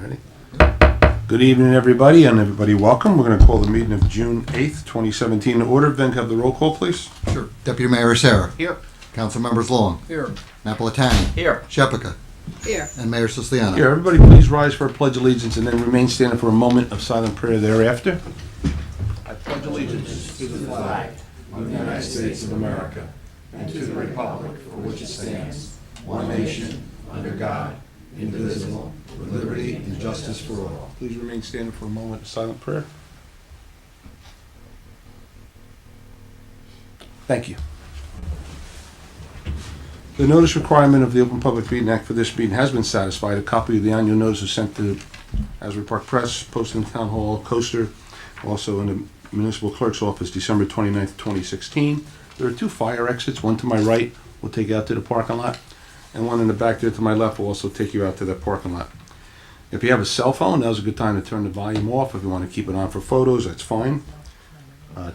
Ready? Good evening, everybody, and everybody welcome. We're going to call the meeting of June 8th, 2017 to order. Then have the roll call, please. Sure. Deputy Mayor Sarah. Here. Council members Long. Here. Napolitani. Here. Shepica. Here. And Mayor Siciliano. Here, everybody please rise for a pledge of allegiance and then remain standing for a moment of silent prayer thereafter. I pledge allegiance to the flag of the United States of America and to the republic for which it stands, one nation, under God, indivisible, with liberty and justice for all. Please remain standing for a moment of silent prayer. Thank you. The notice requirement of the Open Public Meeting Act for this meeting has been satisfied. A copy of the annual notice is sent to Asbury Park Press, posted in the Town Hall Coaster, also in the Municipal Clerk's Office, December 29th, 2016. There are two fire exits, one to my right will take you out to the parking lot, and one in the back there to my left will also take you out to that parking lot. If you have a cell phone, now's a good time to turn the volume off. If you want to keep it on for photos, that's fine.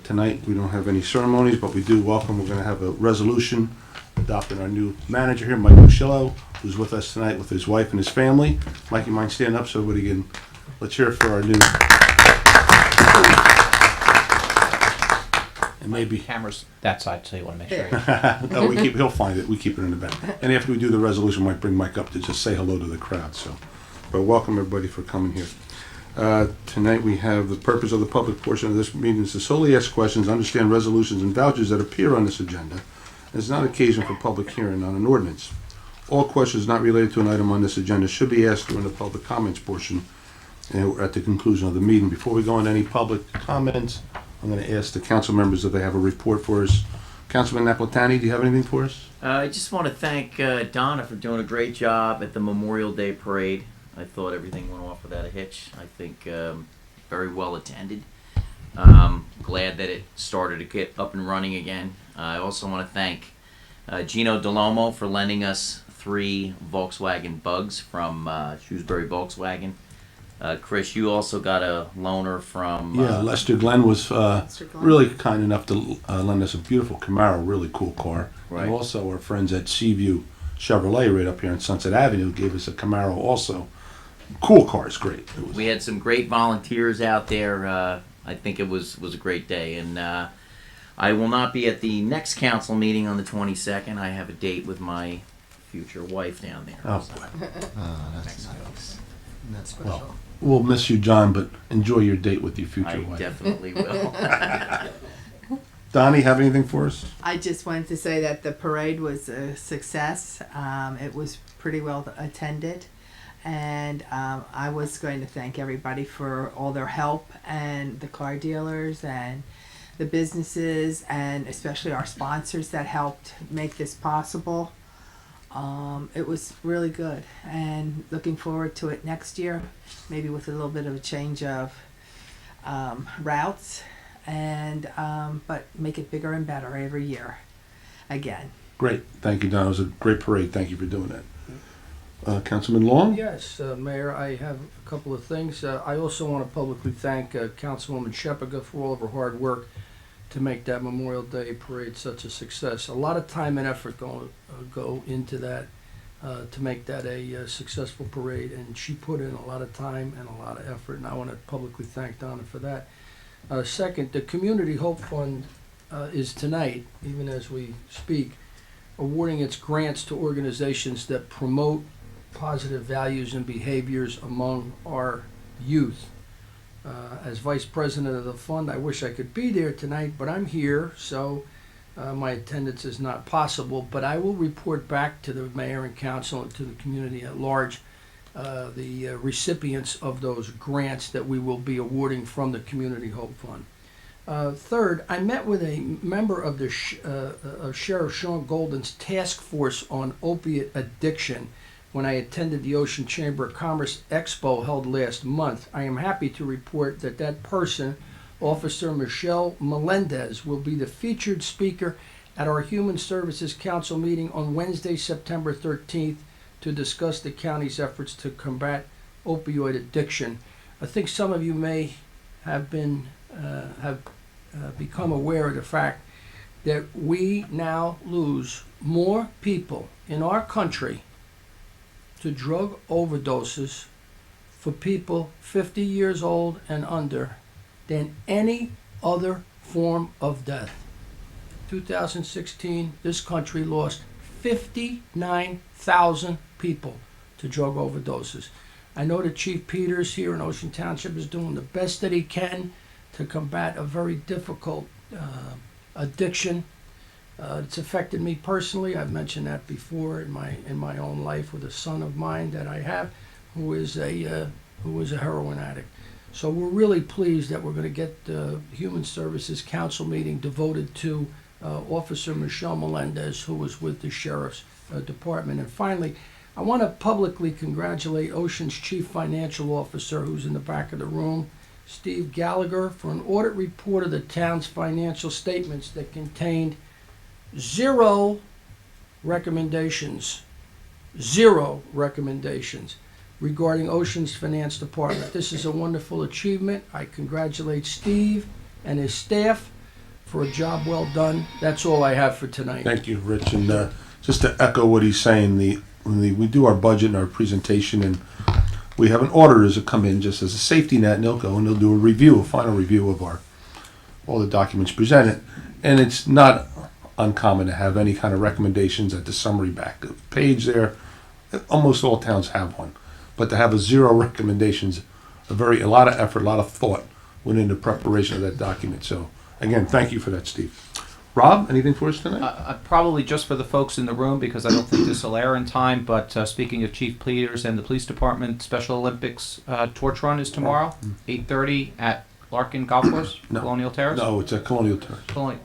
Tonight we don't have any ceremonies, but we do welcome. We're going to have a resolution adopting our new manager here, Mike Muschillo, who's with us tonight with his wife and his family. Mike, you mind standing up so everybody can, let's hear it for our new. And maybe Cameras that side, so you want to make sure. no, he'll find it. We keep it in the back. And after we do the resolution, we might bring Mike up to just say hello to the crowd. So, but welcome everybody for coming here. Tonight we have the purpose of the public portion of this meeting is to solely ask questions, understand resolutions and vouchers that appear on this agenda. It's not occasion for public hearing on an ordinance. All questions not related to an item on this agenda should be asked during the public comments portion at the conclusion of the meeting. Before we go into any public comments, I'm going to ask the council members if they have a report for us. Councilman Napolitani, do you have anything for us? I just want to thank Donna for doing a great job at the Memorial Day Parade. I thought everything went off without a hitch. I think very well attended. Glad that it started to get up and running again. I also want to thank Gino DeLomo for lending us 3 Volkswagen Bugs from Shrewsbury Volkswagen. Chris, you also got a loaner from... Lester Glenn was Glenn. really kind enough to lend us a beautiful Camaro, really cool car. Right. And also our friends at Seaview Chevrolet right up here on Sunset Avenue gave us a Camaro also. Cool car, it's great. We had some great volunteers out there. I think it was a great day. And I will not be at the next council meeting on the 22nd. I have a date with my future wife down there. Oh, So, boy. That's nice. That's special. Well, we'll miss you, John, but enjoy your date with your future I wife. definitely will. Donnie, have anything for us? I just wanted to say that the parade was a success. It was pretty well attended. And I was going to thank everybody for all their help, and the car dealers and the businesses, and especially our sponsors that helped make this possible. It was really good, and looking forward to it next year, maybe with a little bit of a change of routes, and but make it bigger and better every year again. Great. Thank you, Don. It was a great parade. Thank you for doing that. Councilman Long? Yes, Mayor, I have a couple of things. I also want to publicly thank Councilwoman Shepica for all of her hard work to make that Memorial Day parade such a success. A lot of time and effort go into that to make that a successful parade, and she put in a lot of time and a lot of effort, and I want to publicly thank Donna for that. Second, the Community Hope Fund is tonight, even as we speak, awarding its grants to organizations that promote positive values and behaviors among our youth. As vice president of the fund, I wish I could be there tonight, but I'm here, so my attendance is not possible. But I will report back to the mayor and council and to the community at large the recipients of those grants that we will be awarding from the Community Hope Fund. Third, I met with a member of the Sheriff Sean Golden's task force on opiate addiction when I attended the Ocean Chamber of Commerce Expo held last month. I am happy to report that that person, Officer Michelle Melendez, will be the featured speaker at our Human Services Council meeting on Wednesday, September 13th to discuss the county's efforts to combat opioid addiction. I think some of you may have been become aware of the fact that we now lose more people in our country to drug overdoses for people 50 years old and under than any other form of death. 2016, this country lost 59,000 people to drug overdoses. I know that Chief Peters here in Ocean Township is doing the best that he can to combat a very difficult addiction. It's affected me personally. I've mentioned that before in my own life with a son of mine that I have, who is a heroin addict. So we're really pleased that we're going to get the Human Services Council meeting devoted to Officer Michelle Melendez, who was with the Sheriff's Department. And finally, I want to publicly congratulate Ocean's Chief Financial Officer, who's in the back of the room, Steve Gallagher, for an audit report of the town's financial statements that contained 0 recommendations regarding Ocean's Finance Department. This is a wonderful achievement. I congratulate Steve and his staff for a job well done. That's all I have for tonight. Thank you, Rich. And just to echo what he's saying, when we do our budget and our presentation, and we have an auditor that come in just as a safety net, and they'll go and they'll do a final review of all the documents presented. And it's not uncommon to have any kind of recommendations at the summary back of the page there. Almost all towns have one. But to have a 0 recommendations, a lot of effort, a lot of thought went into preparation of that document. So, again, thank you for that, Steve. Rob, anything for us tonight? Probably just for the folks in the room, because I don't think this will air in time, but speaking of Chief Peters and the Police Department, Special Olympics torch run is tomorrow, 8:30 at Larkin Golf Course, No. Colonial Terrace? No, it's at Colonial Terrace.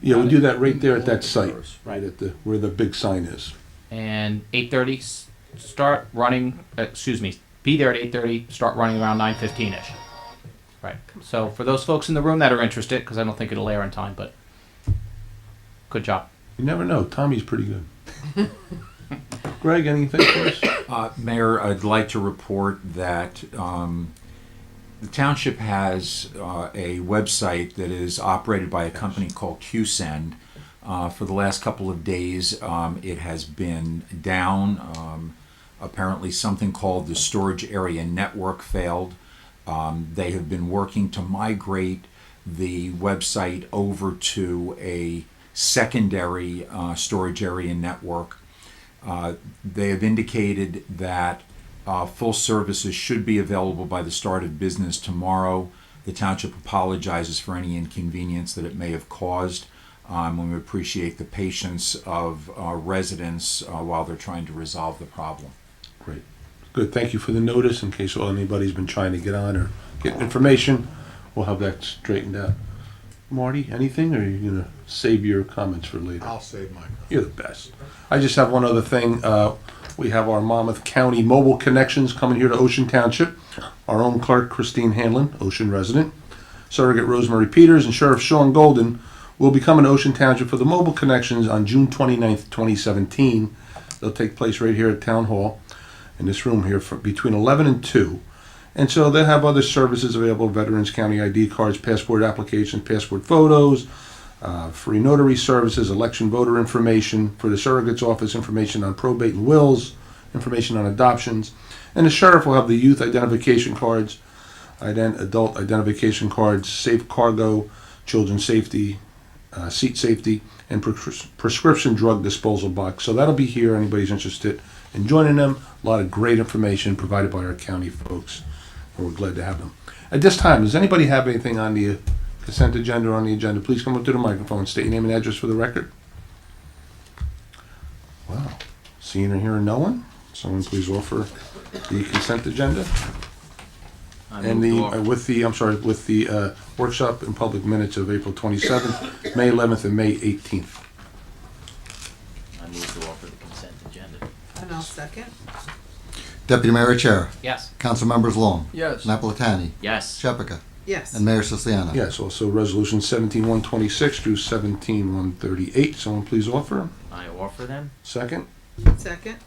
Yeah, we do that right there at that site, right at where the big sign is. And 8:30 start running, be there at 8:30, start running around 9:15ish. Right. So for those folks in the room that are interested, because I don't think it'll air in time, but good job. You never know. Tommy's pretty good. Greg, anything for us? Mayor, I'd like to report that the township has a website that is operated by a company called QSend. For the last couple of days, it has been down. Apparently something called the storage area network failed. They have been working to migrate the website over to a secondary storage area network. They have indicated that full services should be available by the start of business tomorrow. The township apologizes for any inconvenience that it may have caused. And we appreciate the patience of residents while they're trying to resolve the problem. Great. Good. Thank you for the notice. In case anybody's been trying to get on or get information, we'll have that straightened out. Marty, anything, or are you going to save your comments for later? I'll save my comments. You're the best. I just have one other thing. We have our Monmouth County mobile connections coming here to Ocean Township. Our own clerk, Christine Hanlon, Ocean resident, Surrogate Rosemary Peters, and Sheriff Sean Golden will be coming to Ocean Township for the mobile connections on June 29th, 2017. They'll take place right here at Town Hall in this room here between 11 and 2. And so they'll have other services available: Veterans County ID cards, passport applications, passport photos, free notary services, election voter information for the surrogate's office, information on probate and wills, information on adoptions. And the sheriff will have the youth identification cards, adult identification cards, safe cargo, children's safety, seat safety, and prescription drug disposal box. So that'll be here. Anybody's interested in joining them. A lot of great information provided by our county folks, and we're glad to have them. At this time, does anybody have anything on the consent agenda or on the agenda? Please come up to the microphone, state your name and address for the record. Wow. Seeing or hearing no one? Someone please offer the consent agenda. And with the workshop and public minutes of April 27th, May 11th, and May 18th. I move to offer the consent agenda. And I'll second. Deputy Mayor Chair, Yes. Council Members Long, Yes. Napolitani, Yes. Shepherd, Yes. and Mayor Siciliano. Yes, also resolution 17-126 through 17-138. Someone please offer. I offer them. Second. Second.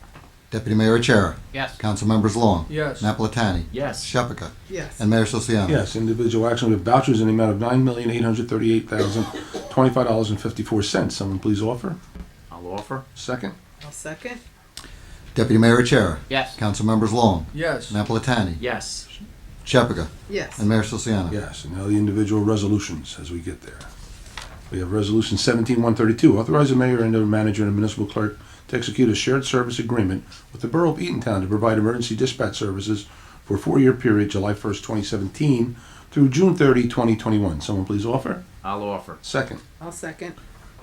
Deputy Mayor Chair, Yes. Council Members Long, Yes. Napolitani, Yes. Shepherd, Yes. and Mayor Siciliano. Yes, individual action with vouchers in the amount of $9,838,025.54. Someone please offer. I'll offer. Second. I'll second. Deputy Mayor Achara. Yes. Council members Long, Yes. Napolitani, Yes. Shepherd, Yes. and Mayor Siciliano. Yes, and now the individual resolutions as we get there. We have Resolution 17-132, authorize the mayor and the manager and the municipal clerk to execute a shared service agreement with the Borough of Eatontown to provide emergency dispatch services for a 4-year period, July 1st, 2017 through June 30, 2021. Someone please offer. I'll offer. Second. I'll second.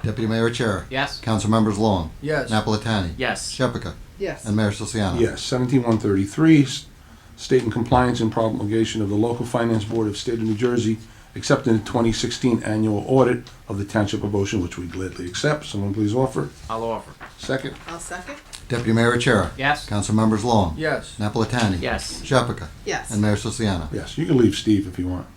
Deputy Mayor Achara. Yes. Council members Long, Yes. Napolitani, Yes. Shepherd, Yes. and Mayor Siciliano. Yes, 17-133, state and compliance and promulgation of the local finance board of state of New Jersey accepting the 2016 annual audit of the Township of Ocean, which we gladly accept. Someone please offer. I'll offer. Second. I'll second. Deputy Mayor Achara. Yes. Council members Long, Yes. Napolitani, Yes. Shepherd, Yes. and Mayor Siciliano. Yes, you can leave, Steve, if you want.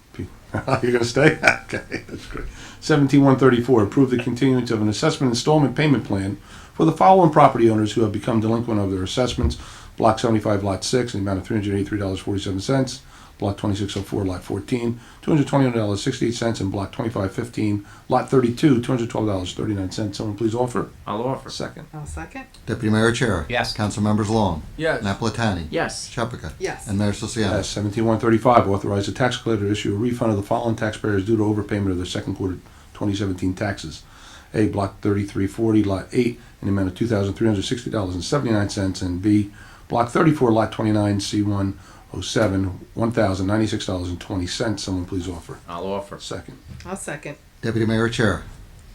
You're going to stay? Okay, that's great. 17-134, approve the continuance of an assessment installment payment plan for the following property owners who have become delinquent of their assessments. Block 75, Lot 6, in the amount of $383.47. Block 2604, Lot 14, $221.68. And Block 2515, Lot 32, $212.39. Someone please offer. I'll offer. Second. I'll second. Deputy Mayor Achara. Yes. Council members Long, Yes. Napolitani, Yes. Shepherd, Yes. and Mayor Siciliano. Yes, 17-135, authorize the tax collector to issue a refund of the following taxpayers due to overpayment of their second quarter 2017 taxes. A, Block 3340, Lot 8, in the amount of $2,360.79, and B, Block 34, Lot 29, C107, $1,096.20. Someone please offer. I'll offer. Second. I'll second. Deputy Mayor Achara.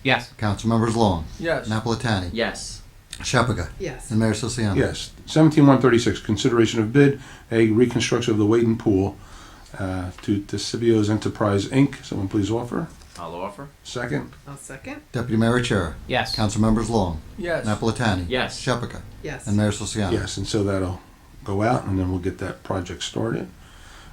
Yes. Council members Long, Yes. Napolitani, Yes. Shepherd, Yes. and Mayor Siciliano. Yes. 17-136, consideration of bid, A, reconstruction of the Wading Pool to Decibio's Enterprise, Inc. Someone please offer. I'll offer. Second. I'll second. Deputy Mayor Achara. Yes. Council members Long, Yes. Napolitani, Yes. Shepherd, Yes. and Mayor Siciliano. Yes, and so that'll go out, and then we'll get that project started.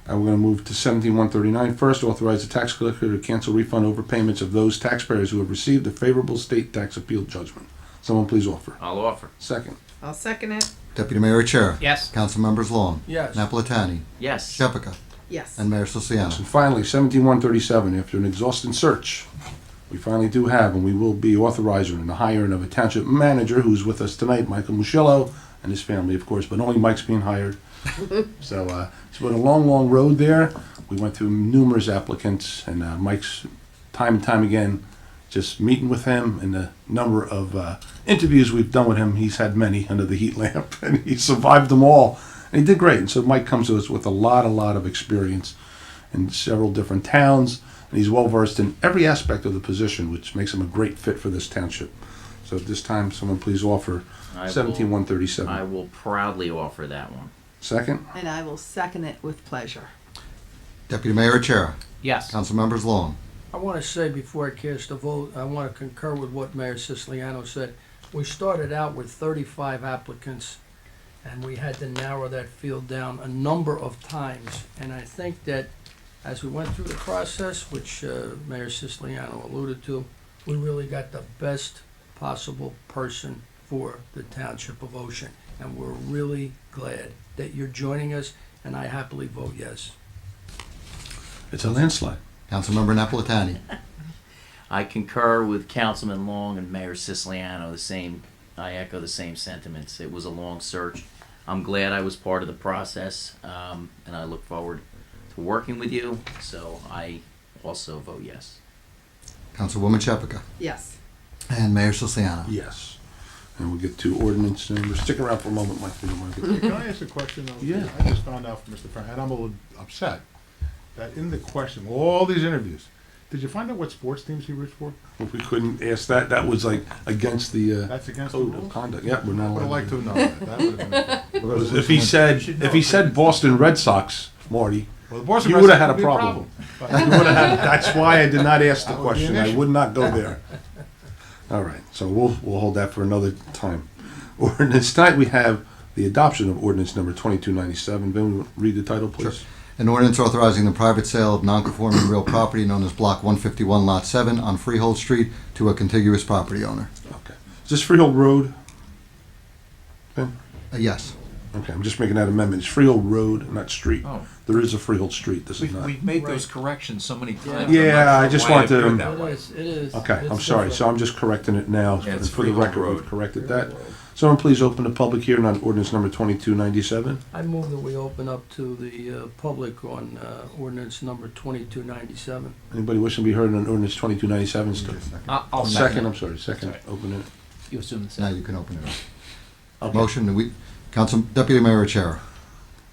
And we're going to move to 17-139. First, authorize the tax collector to cancel refund overpayments of those taxpayers who have received a favorable state tax appeal judgment. Someone please offer. I'll offer. Second. I'll second it. Deputy Mayor Achara. Yes. Council members Long, Yes. Napolitani, Yes. Shepherd, Yes. and Mayor Siciliano. And finally, 17-137. After an exhausting search, we finally do have, and we will be authorizing the hiring of a township manager who's with us tonight, Michael Muschello, and his family, of course, but only Mike's being hired. So it's been a long, long road there. We went through numerous applicants, and Mike's time and time again, just meeting with him and the number of interviews we've done with him. He's had many under the heat lamp, and he survived them all. And he did great. And so Mike comes to us with a lot of experience in several different towns, and he's well versed in every aspect of the position, which makes him a great fit for this township. So at this time, someone please offer I will- 17-137. I will proudly offer that one. Second. And I will second it with pleasure. Deputy Mayor Achara. Yes. Council members Long, I want to say before I cast a vote, I want to concur with what Mayor Siciliano said. We started out with 35 applicants, and we had to narrow that field down a number of times. And I think that as we went through the process, which Mayor Siciliano alluded to, we really got the best possible person for the Township of Ocean. And we're really glad that you're joining us, and I happily vote yes. It's a landslide. Councilmember Napolitani, I concur with Councilman Long and Mayor Siciliano. I echo the same sentiments. It was a long search. I'm glad I was part of the process, and I look forward to working with you. So I also vote yes. Councilwoman Shepherd, Yes. and Mayor Siciliano. Yes. And we'll get to ordinance number. Stick around for a moment, Mike. We don't want to get Can I ask a question? Yeah. I just found out from Mr. Frank, and I'm a little upset, that in the question, all these interviews, did you find out what sports teams he roots for? If we couldn't ask that, that was like against the That's against the code of rules? conduct. Yeah, we're not I would have allowed liked to. to have known that. That would have been. Because if he said Boston Red Sox, Marty, Well, the Boston you Red would have Sox had a would be problem. But- You would have had. That's why I did not ask the That would be an question. I issue. would not go there. All right, so we'll hold that for another time. Ordinance tonight we have the adoption of ordinance number 2297. Ben, will read the title, please. An ordinance authorizing the private sale of non-conforming real property known as Block 151, Lot 7 on Freehold Street to a contiguous property owner. Okay. Is this Freehold Road? Ben? Yes. Okay, I'm just making that amendment. It's Freehold Road, not street. Oh. There is a Freehold Street. This is not. We've made those corrections so many times. Yeah, I'm not I sure just why wanted to- appeared that way. It is. Okay, It's I'm sorry. different. So I'm just correcting it now. Yeah, it's For the Freehold record, Road. we've corrected that. Someone please open the public hearing on ordinance number 2297. I move that we open up to the public on ordinance number 2297. Anybody wishing to be heard on ordinance 2297? Still. I'll Second, I'm sorry, second, Sorry. open it. You assume the Now same. you can open it up. Okay. Motion, Council, Deputy Mayor Chair,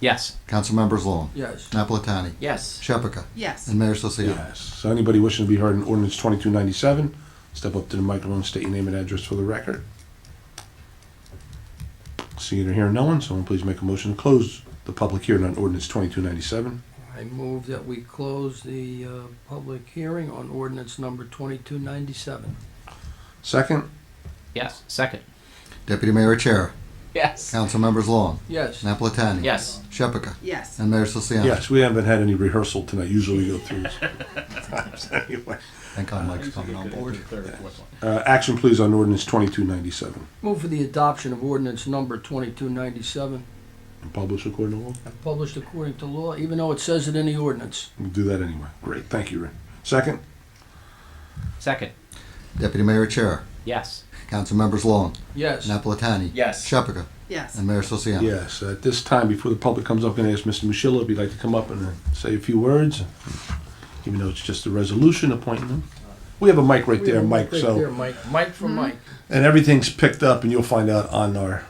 Yes. Council Members Long, Yes. Napolitani, Yes. Shepherd, Yes. and Mayor Siciliano. Yes. So anybody wishing to be heard on ordinance 2297, step up to the microphone, state your name and address for the record. Seeing or hearing no one, someone please make a motion to close the public hearing on ordinance 2297. I move that we close the public hearing on ordinance number 2297. Second, Yes. Second. Deputy Mayor Chair, Yes. Council Members Long, Yes. Napolitani, Yes. Shepherd, Yes. and Mayor Siciliano. yes, we haven't had any rehearsal tonight. Usually we go through this. Anyway, Thank God Mike's coming on board. action please on ordinance 2297. Move for the adoption of ordinance number 2297 And publish according to law. and published according to law, even though it says it in the ordinance. We'll do that anyway. Great, thank you, Rick. Second, Second. Deputy Mayor Chair, Yes. Council Members Long, Yes. Napolitani, Yes. Shepherd, Yes. and Mayor Siciliano. yes, at this time, before the public comes up, I'm going to ask Mr. Muschillo if he'd like to come up and say a few words, even though it's just a resolution appointing him. We have a mic right there, Mike, Right so, there, Mike. Mike for Mike. and everything's picked up, and you'll find out on our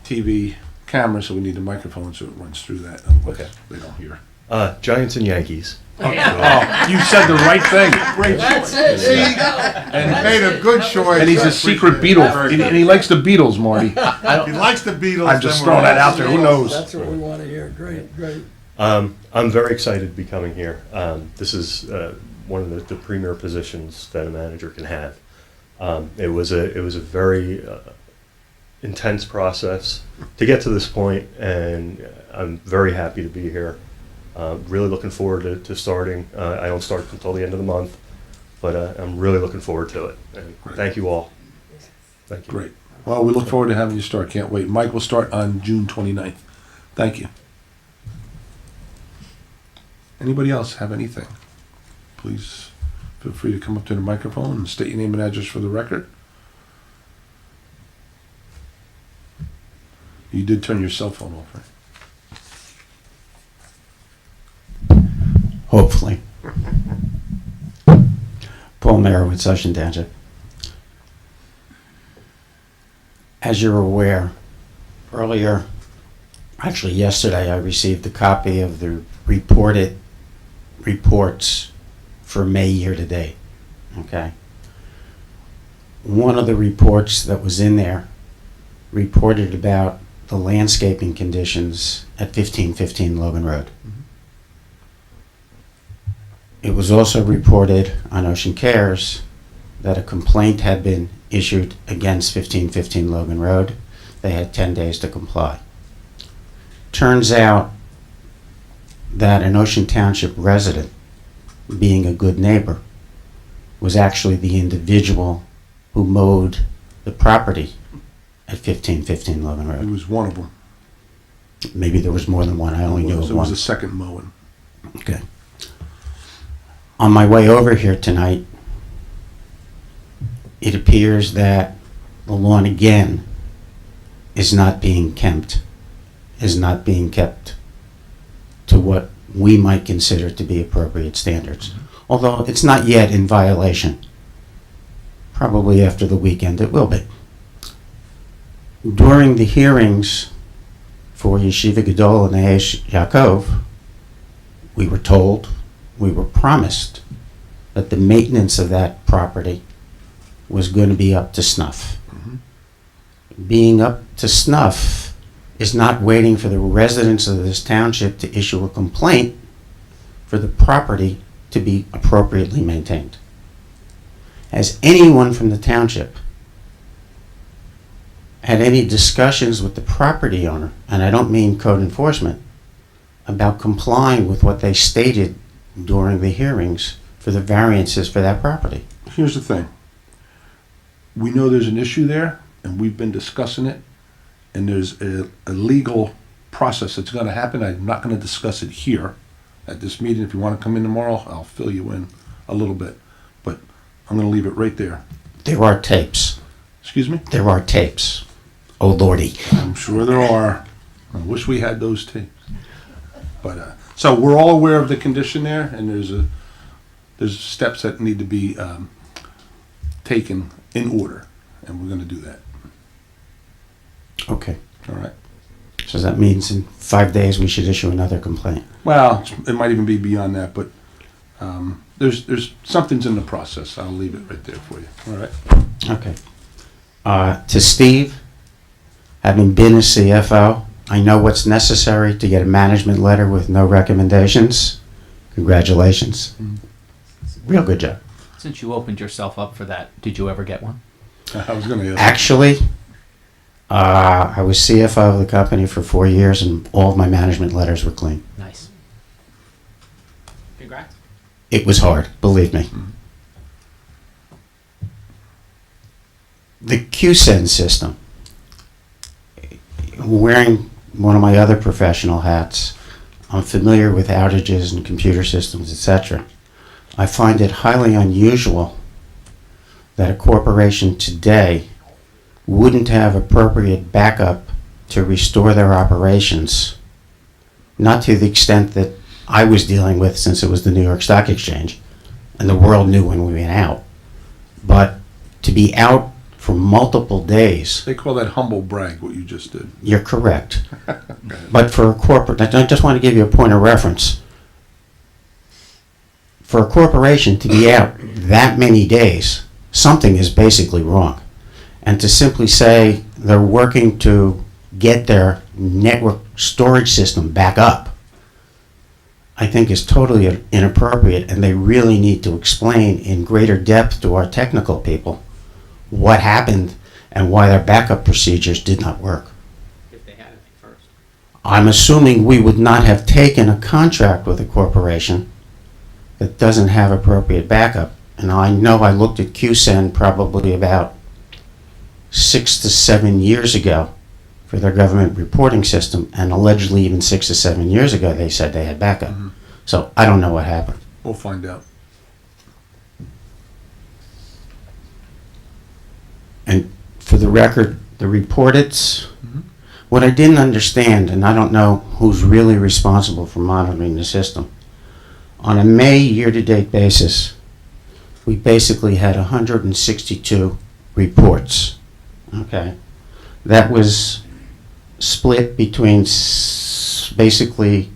TV camera, so we need a microphone so it runs through that. Okay. They don't hear. Giants and Yankees. Oh, you said the right thing. That's it. And he made a good choice. And he's I a secret appreciate it. Beatle, and he likes the Beatles, Marty. He likes the Beatles. I'm just then throwing we're that all out there. Who Beatles. knows? That's what we want to hear. Great, great. I'm very excited to be coming here. This is one of the premier positions that a manager can have. It was a very intense process to get to this point, and I'm very happy to be here. Really looking forward to starting. I don't start until the end of the month, but I'm really looking forward to it. And thank you all. Thank you. Great. Well, we look forward to having you start. Can't wait. Mike will start on June 29th. Thank you. Anybody else have anything? Please feel free to come up to the microphone and state your name and address for the record. You did turn your cell phone off, right? Hopefully. Paul Merowitz, Ocean Township. As you're aware, earlier, actually yesterday, I received a copy of the reports for May year to date. Okay. One of the reports that was in there reported about the landscaping conditions at 1515 Logan Road. It was also reported on Ocean Cares that a complaint had been issued against 1515 Logan Road. They had 10 days to comply. Turns out that an Ocean Township resident, being a good neighbor, was actually the individual who mowed the property at 1515 Logan It Road. was one of them. Maybe there was more than one. I only knew of It was one. the second mowing. Okay. On my way over here tonight, it appears that the lawn again is not being kept to what we might consider to be appropriate standards. Although it's not yet in violation. Probably after the weekend it will be. During the hearings for Yeshiva Gadol and Aish Yaakov, we were told, we were promised that the maintenance of that property was going to be up to snuff. Being up to snuff is not waiting for the residents of this township to issue a complaint for the property to be appropriately maintained. Has anyone from the township had any discussions with the property owner, and I don't mean code enforcement, about complying with what they stated during the hearings for the variances for that property? Here's the thing. We know there's an issue there, and we've been discussing it, and there's a legal process that's going to happen. I'm not going to discuss it here at this meeting. If you want to come in tomorrow, I'll fill you in a little bit, but I'm going to leave it right there. There are tapes. Excuse me? There are tapes. Oh lordy. I'm sure there are. I wish we had those tapes. But so we're all aware of the condition there, and there's steps that need to be taken in order, and we're going to do that. Okay. All right. So that means in 5 days we should issue another complaint. Well, it might even be beyond that, but there's something's in the process. I'll leave it right there for you. All right. Okay. To Steve, having been a CFO, I know what's necessary to get a management letter with no recommendations. Congratulations. Real good job. Since you opened yourself up for that, did you ever get one? I was going to ask. Actually, I was CFO of the company for 4 years, and all of my management letters were clean. Nice. Congrats. It was hard, believe me. The QSEN system, wearing one of my other professional hats, I'm familiar with outages and computer systems, etc. I find it highly unusual that a corporation today wouldn't have appropriate backup to restore their operations, not to the extent that I was dealing with, since it was the New York Stock Exchange and the world knew when we went out, but to be out for multiple days. They call that humble brag, what you just did. You're correct. But for a corporate, I just want to give you a point of reference. For a corporation to be out that many days, something is basically wrong. And to simply say they're working to get their network storage system back up, I think is totally inappropriate, and they really need to explain in greater depth to our technical people what happened and why their backup procedures did not work. If they had it first. I'm assuming we would not have taken a contract with a corporation that doesn't have appropriate backup. And I know I looked at QSEN probably about 6 to 7 years ago for their government reporting system, and allegedly even 6 to 7 years ago they said they had backup. So I don't know what happened. We'll find out. And for the record, the reporteds, what I didn't understand, and I don't know who's really responsible for monitoring the system, on a May year-to-date basis, we basically had 162 reports. Okay, that was split between basically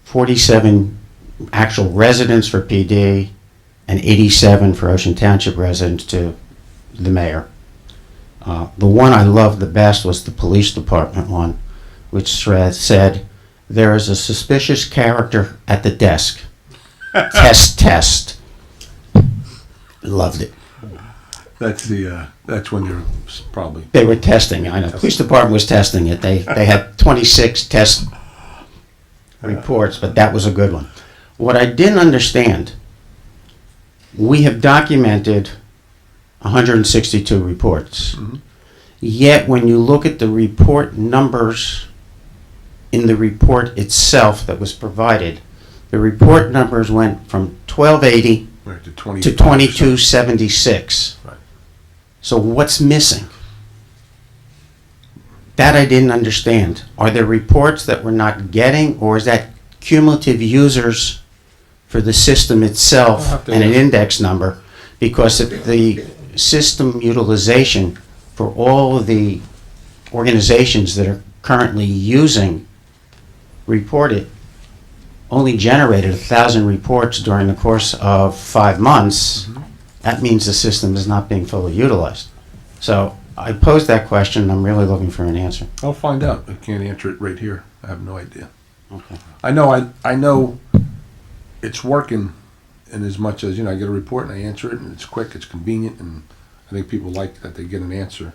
47 actual residents for PD and 87 for Ocean Township residents to the mayor. The one I loved the best was the police department one, which said, "There is a suspicious character at the desk. Test. Loved it. That's when you're probably. They were testing. I know. Police department was testing it. They had 26 test reports, but that was a good one. What I didn't understand, we have documented 162 reports. Yet when you look at the report numbers in the report itself that was provided, the report numbers went from 1280 Right, to 2276. Right. So what's missing? That I didn't understand. Are there reports that we're not getting, or is that cumulative users for the system itself I'll have to and an ask. index number? Because if the system utilization for all of the organizations that are currently using reported only generated 1,000 reports during the course of 5 months, that means the system is not being fully utilized. So I posed that question, and I'm really looking for an answer. I'll find out. I can't answer it right here. I have no idea. Okay. I know it's working in as much as, I get a report and I answer it, and it's quick, it's convenient, and I think people like that they get an answer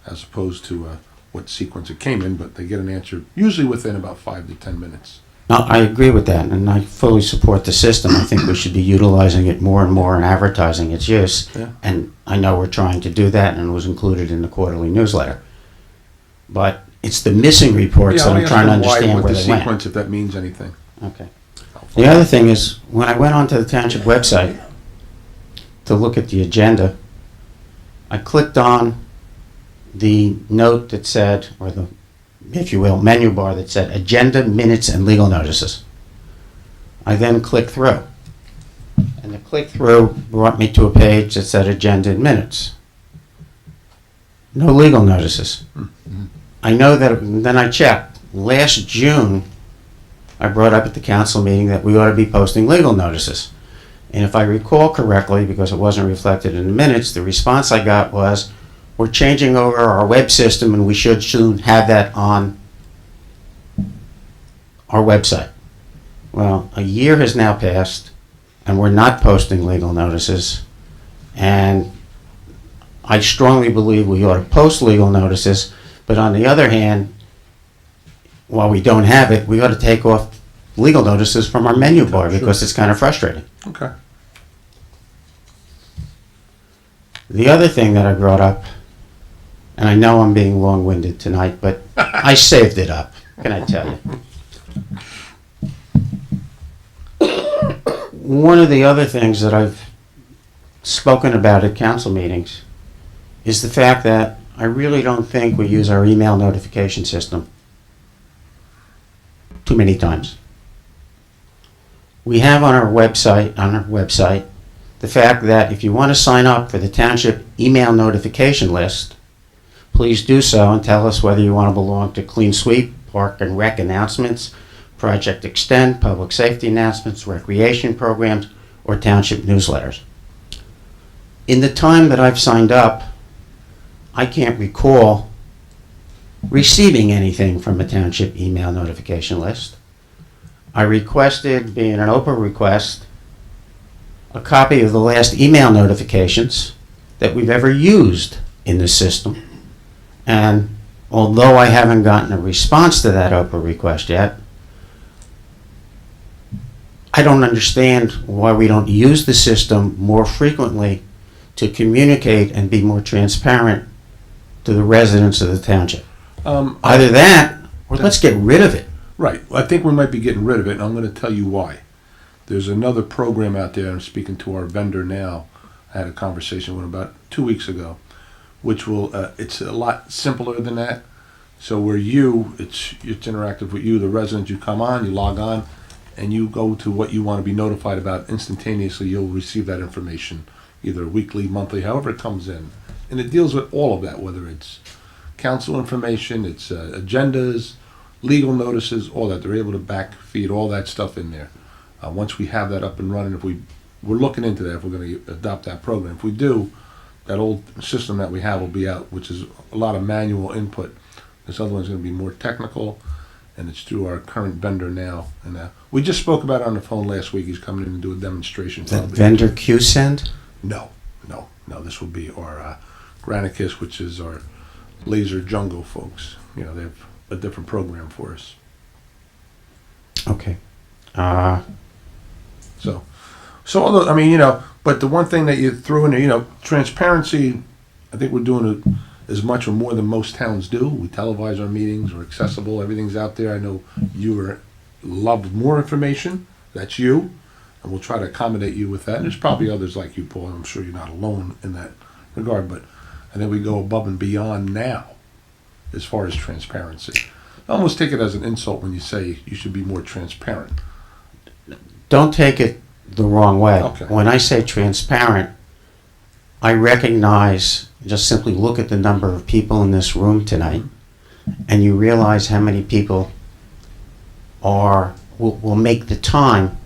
as opposed to what sequence it came in, but they get an answer usually within about 5 to 10 minutes. No, I agree with that, and I fully support the system. I think we should be utilizing it more and more and advertising its use. Yeah. And I know we're trying to do that, and it was included in the quarterly newsletter. But it's the missing reports that I'll I'm ask trying to them why understand with where the they went. sequence, if that means anything. Okay. The other thing is, when I went onto the township website to look at the agenda, I clicked on the note that said, or the, if you will, menu bar that said agenda, minutes, and legal notices. I then clicked through. And the click through brought me to a page that said agenda and minutes. No legal notices. I know that, then I checked. Last June, I brought up at the council meeting that we ought to be posting legal notices. And if I recall correctly, because it wasn't reflected in the minutes, the response I got was, we're changing over our web system and we should soon have that on our website. Well, a year has now passed and we're not posting legal notices. And I strongly believe we ought to post legal notices, but on the other hand, while we don't have it, we ought to take off legal notices from our menu bar because it's kind of frustrating. Okay. The other thing that I brought up, and I know I'm being long-winded tonight, but I saved it up, can I tell you? One of the other things that I've spoken about at council meetings is the fact that I really don't think we use our email notification system too many times. We have on our website, the fact that if you want to sign up for the township email notification list, please do so and tell us whether you want to belong to Clean Sweep, Park and Rec announcements, Project Extend, public safety announcements, recreation programs, or township newsletters. In the time that I've signed up, I can't recall receiving anything from a township email notification list. I requested, being an Oprah request, a copy of the last email notifications that we've ever used in the system. And although I haven't gotten a response to that Oprah request yet, I don't understand why we don't use the system more frequently to communicate and be more transparent to the residents of the township. Either that, or let's get rid of it. Right. I think we might be getting rid of it, and I'm going to tell you why. There's another program out there, I'm speaking to our vendor now. I had a conversation with him about 2 weeks ago, which will, it's a lot simpler than that. So where it's interactive with you, the resident, you come on, you log on, and you go to what you want to be notified about instantaneously. You'll receive that information either weekly, monthly, however it comes in. And it deals with all of that, whether it's council information, it's agendas, legal notices, all that. They're able to back feed all that stuff in there. Once we have that up and running, we're looking into that, if we're going to adopt that program. If we do, that old system that we have will be out, which is a lot of manual input. This other one's going to be more technical, and it's through our current vendor now. And we just spoke about it on the phone last week. He's coming in to do a demonstration. That vendor QSend? No. This will be our Granicus, which is our laser jungle folks. You know, they have a different program for us. Okay. So although, I mean, you know, but the one thing that you threw in there, you know, transparency, I think we're doing it as much or more than most towns do. We televise our meetings, we're accessible, everything's out there. I know you love more information, that's you, and we'll try to accommodate you with that. And there's probably others like you, Paul, I'm sure you're not alone in that regard, but I think we go above and beyond now as far as transparency. I almost take it as an insult when you say you should be more transparent. Don't take it the wrong way. Okay. When I say transparent, I recognize, just simply look at the number of people in this room tonight, and you realize how many people will make the time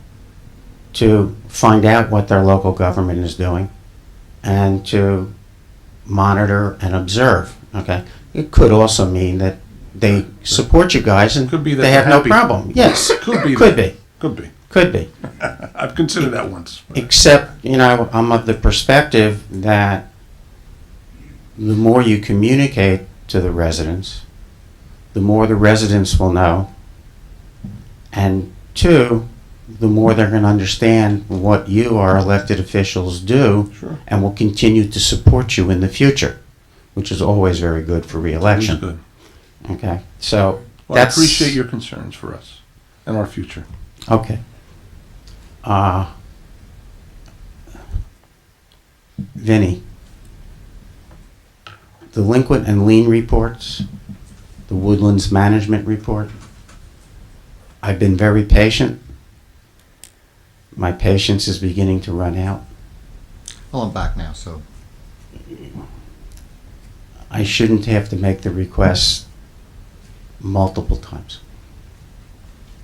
to find out what their local government is doing and to monitor and observe. Okay, it could also mean that they support you guys and Could be that they they're have no happy. problem. Yes, Could be. could that. be, Could be. could be. I've considered that once. Except, you know, I'm of the perspective that the more you communicate to the residents, the more the residents will know, and two, the more they're going to understand what you, our elected officials, do, Sure. and will continue to support you in the future, which is always very good for reelection. Good. Okay, so Well, I that's appreciate your concerns for us and our future. okay. Vinny, delinquent and lien reports, the woodlands management report. I've been very patient. My patience is beginning to run out. Well, I'm back now, so I shouldn't have to make the request multiple times.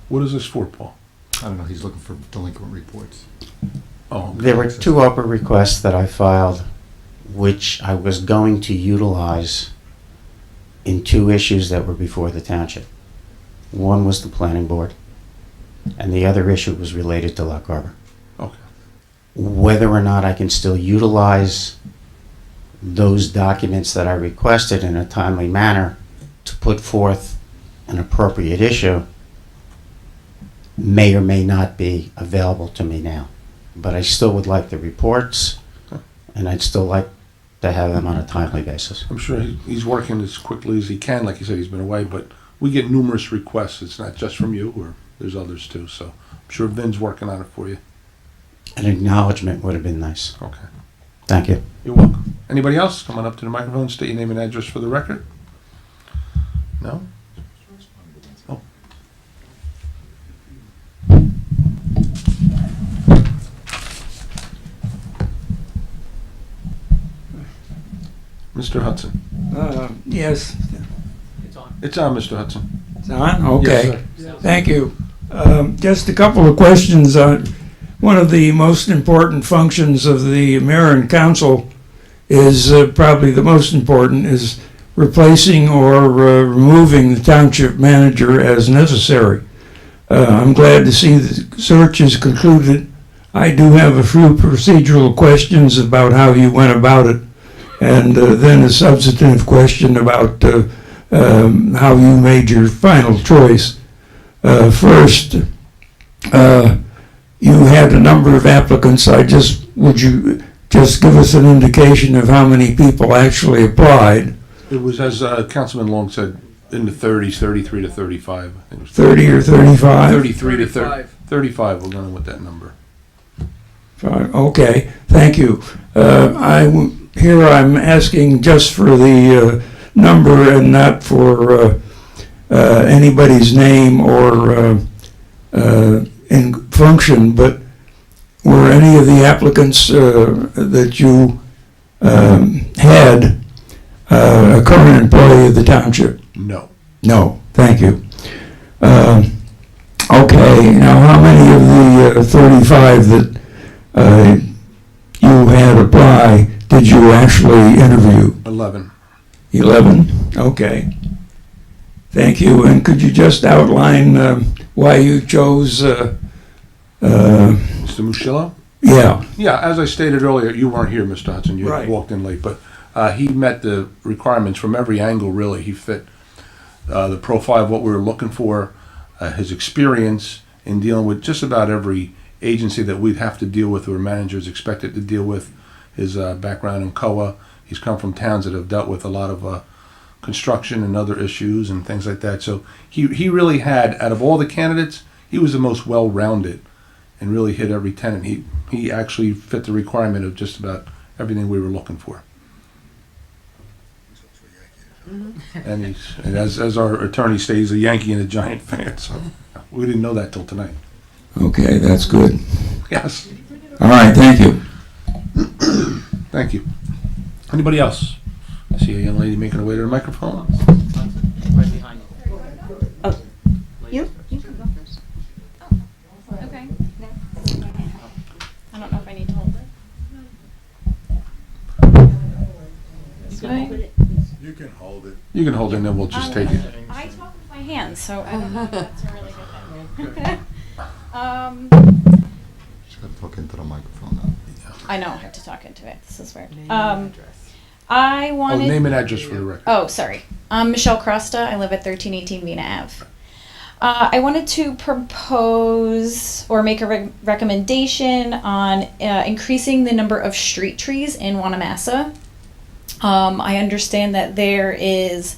What is this for, Paul? I don't know, he's looking for delinquent reports. Oh, okay. There were 2 open requests that I filed, which I was going to utilize in 2 issues that were before the township. One was the planning board, and the other issue was related to Lock Harbor. Okay. Whether or not I can still utilize those documents that I requested in a timely manner to put forth an appropriate issue may or may not be available to me now. But I still would like the reports, and I'd still like to have them on a timely basis. I'm sure he's working as quickly as he can. Like you said, he's been away, but we get numerous requests. It's not just from you, or there's others too. So I'm sure Vin's working on it for you. An acknowledgement would have been nice. Okay. Thank you. You're welcome. Anybody else? Come on up to the microphone, state your name and address for the record. No? Oh. Mr. Hudson. Yes, It's on, Mr. Hudson. it's on? Okay. Yes, Thank you. Just a couple of questions. One of the most important functions of the mayor and council is probably the most important is replacing or removing the township manager as necessary. I'm glad to see the search is concluded. I do have a few procedural questions about how you went about it, and then a substantive question about how you made your final choice. First, you had a number of applicants. Would you just give us an indication of how many people actually applied? It was, as Councilman Long said, in the 30s, 33 to 35. I think it was 30 or 35? 33 to 35. We're going with that number. Okay, thank you. Here I'm asking just for the number and not for anybody's name or in function, but were any of the applicants that you had a current employee of the township? No. No, thank you. Okay, now how many of the 35 that you had apply did you actually interview? 11. 11? Okay. Thank you. And could you just outline why you chose? Mr. Muschillo? Yeah. Yeah, as I stated earlier, you weren't here, Mr. Hudson. You Right. walked in late, but he met the requirements from every angle, really. He fit the profile of what we were looking for, his experience in dealing with just about every agency that we'd have to deal with or managers expected to deal with, his background in COA. He's come from towns that have dealt with a lot of construction and other issues and things like that. So he really had, out of all the candidates, he was the most well-rounded and really hit every tenet. He actually fit the requirement of just about everything we were looking for. And as our attorney states, he's a Yankee and a Giant fan, so we didn't know that till tonight. Okay, that's good. Yes. All right, thank you. Thank you. Anybody else? I see a young lady making her way to the microphone. Right behind you. You can go first. Oh, okay. I don't know if I need to hold it. Should I? You can hold it. You can hold it and then we'll just take it. I talk with my hands, so I don't know if that's a really good thing. Just gotta talk into the microphone now. I know I have to talk into it. This is weird. Name and address. I Oh, wanted. name and address for the record. Oh, sorry. I'm Michelle Crosta. I live at 1318 Vina Ave. I wanted to propose or make a recommendation on increasing the number of street trees in Wanamassa. I understand that there is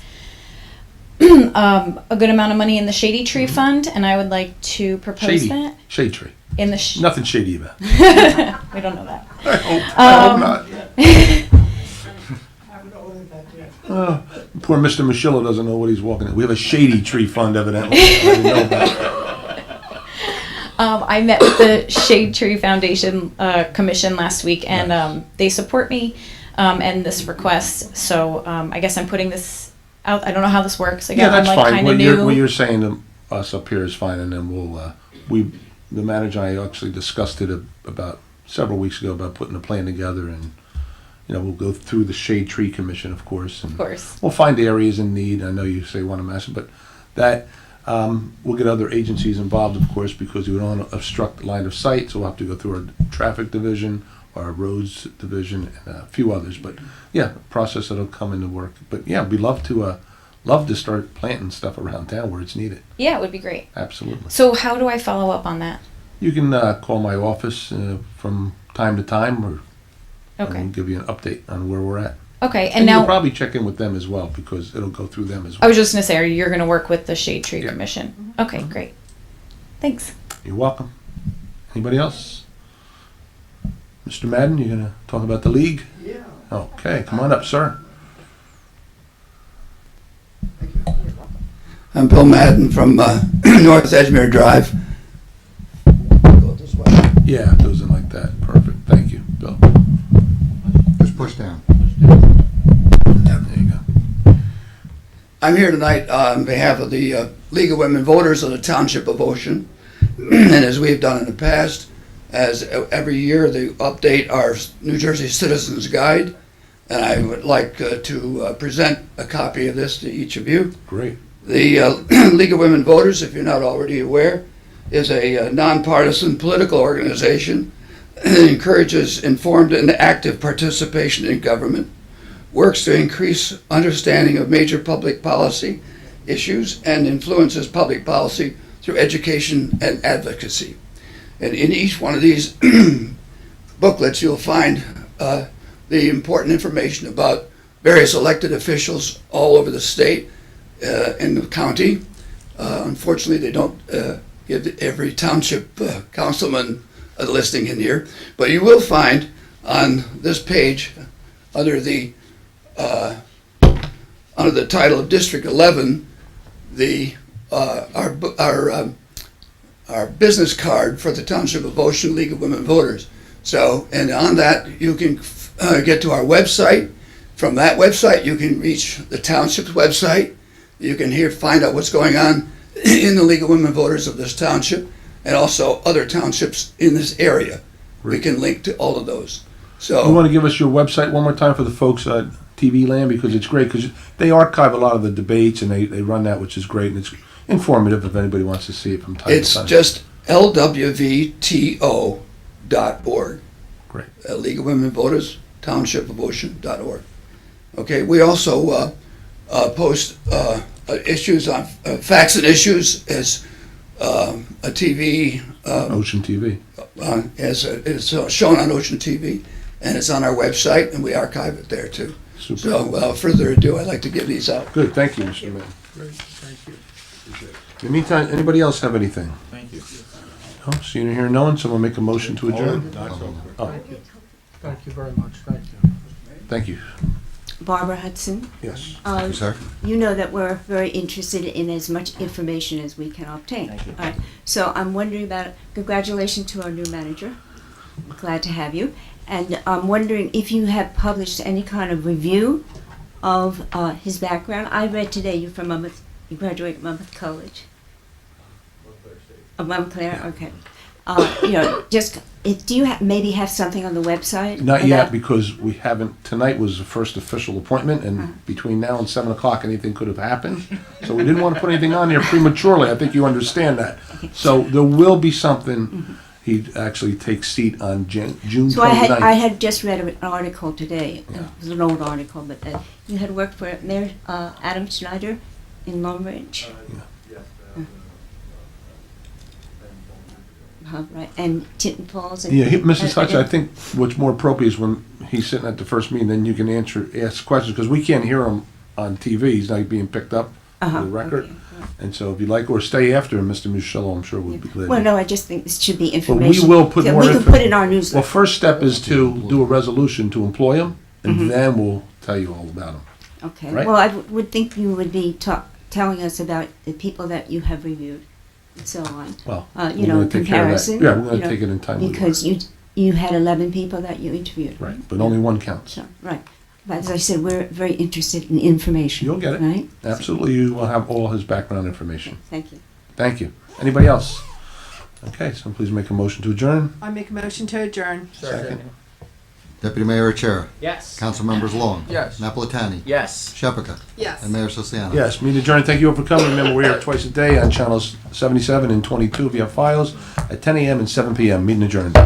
a good amount of money in the Shady Tree Fund, and I would like to propose Shady. that. Shade tree. In the Nothing shady about it. we don't know that. I hope not. Poor Mr. Michillo doesn't know what he's walking in. We have a shady tree fund, evidently. I didn't know about it. I met with the Shade Tree Foundation Commission last week, and they support me and this request. So I guess I'm putting this out. I don't know how this works. Again, Yeah, that's I'm like fine. kind of What new. you're saying to us up here is fine, and then we'll, the manager and I actually discussed it about several weeks ago about putting a plan together, and, you know, we'll go through the Shade Tree Commission, of course. And Of course. we'll find areas in need. I know you say one of massive, but that, we'll get other agencies involved, of course, because we don't want to obstruct the line of sight, so we'll have to go through our traffic division, our roads division, and a few others. But yeah, a process that'll come into work. But yeah, we'd love to start planting stuff around town where it's needed. Yeah, it would be great. Absolutely. So how do I follow up on that? You can call my office from time to time, or Okay. I'll give you an update on where we're at. Okay, and And you'll now probably check in with them as well, because it'll go through them as I well. was just gonna say, you're gonna work with the Shade Tree Yeah. Commission. Okay, great. Thanks. You're welcome. Anybody else? Mr. Madden, you gonna talk about the league? Yeah. Okay, come on up, sir. I'm Bill Madden from North Edgemere Drive. Go this way. Yeah, it goes in like that. Perfect. Thank you, Bill. Just push down. There you go. I'm here tonight on behalf of the League of Women Voters of the Township of Ocean. And as we've done in the past, as every year they update our New Jersey Citizens Guide. And I would like to present a copy of this to each of you. Great. The League of Women Voters, if you're not already aware, is a nonpartisan political organization that encourages informed and active participation in government, works to increase understanding of major public policy issues, and influences public policy through education and advocacy. And in each one of these booklets, you'll find the important information about various elected officials all over the state and the county. Unfortunately, they don't give every township councilman a listing in here, but you will find on this page, under the title of District 11, our business card for the Township of Ocean League of Women Voters. So, and on that, you can get to our website. From that website, you can reach the township's website. You can find out what's going on in the League of Women Voters of this township, and also other townships in this area. We can link to all of those. So, You want to give us your website one more time for the folks at TV Land, because it's great, because they archive a lot of the debates, and they run that, which is great, and it's informative if anybody wants to see it from time it's to time. just lwvto.org. Great. League of Women Voters, Township of Ocean.org. Okay, we also post issues on facts and issues as a TV, Ocean TV. it's shown on Ocean TV, and it's on our website, and we archive it there too. Super. So without further ado, I'd like to give these out. Good, thank you, Mr. Mann. Great, thank you. In the meantime, anybody else have anything? Thank you. Oh, seeing or hearing no one, someone make a motion to adjourn? That's over. Oh, Thank you very much. Thank you. thank you. Barbara Hudson. Yes. Sir? You know that we're very interested in as much information as we can obtain. Thank you. All right. So I'm wondering about, congratulations to our new manager. Glad to have you. And I'm wondering if you have published any kind of review of his background. I read today you're from Monmouth, you graduated Monmouth College. Montclair, okay. Just, do you maybe have something on the website? Not yet, about- because we haven't, tonight was the first official appointment, and between now and 7 o'clock, anything could have happened. So we didn't want to put anything on there prematurely. I think you understand that. So there will be something. He actually takes seat on June 29th. So I had just read an article today, it was an old article, but you had worked for Mayor Adam Schneider in Long Ridge. Right, and Tinton Falls. And, Yeah, Mrs. Hutch, I and- think what's more appropriate is when he's sitting at the first meeting, then you can ask questions, because we can't hear him on TV. He's not being picked up Uh-huh, on the record. okay. And so if you like, or stay after, Mr. Muscello, I'm sure would be glad. Well, no, I just think this should be But information. we will put that more we can info- put in our Well, newsletter. first step is to do a resolution to employ him, and Mhm. then we'll tell you all about him. Okay. Right. Well, I would think you would be telling us about the people that you have reviewed and so on. Well, You we're know, gonna in take care of that. comparison. Yeah, we're gonna you know, take it in timely order. Because you had 11 people that you interviewed. Right, but only one counts. So, right. But as I said, we're very interested in information. You'll get it. Right? Absolutely, you will have all his background information. Thank you. Thank you. Anybody else? Okay, so please make a motion to adjourn. I make a motion to adjourn. Second. Deputy Mayor Chair, Yes. Council Members Long, Yes. Napolitani, Yes. Shepherd, Yes. and Mayor Sosiano. Yes, meeting adjourned. Thank you all for coming. Remember, we're here twice a day on channels 77 and 22 via files at 10 a.m. and 7 p.m. Meeting adjourned.